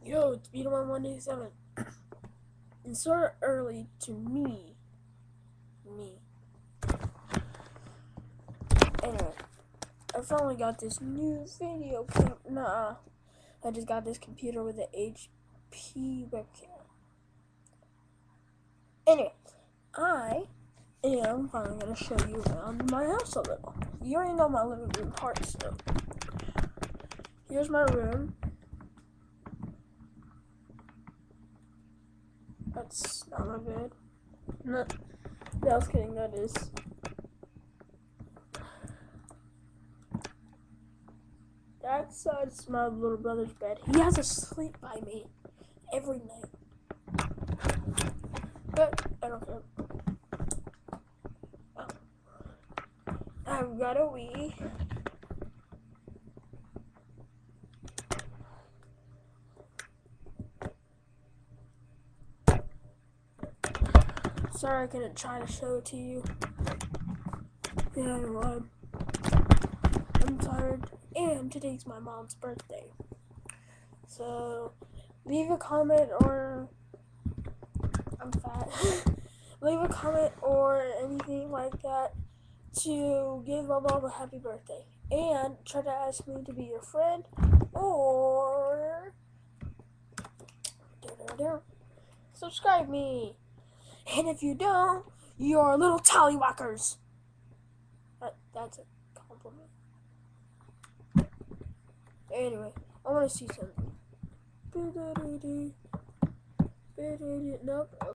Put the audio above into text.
Yo, it's Beat 187. It's sort of early to me. Anyway, I finally got this new video cam. Nah, I just got this computer with an HP webcam. Anyway, I am finally going to show you around my house a little. You already know my living room part, so here's my room. That's not my bed. No, I was kidding, that is. That side's my little brother's bed. He has to sleep by me every night. But I don't care. I've got a Wii. Sorry I couldn't try to show it to you. Yeah, I'm tired. And today's my mom's birthday. So leave a comment or I'm fat. Leave a comment or anything like that to give my mom a happy birthday. And try to ask me to be your friend or subscribe me. And if you don't, you're little tallywhackers. That's a compliment. Anyway, I want to see something. Nope.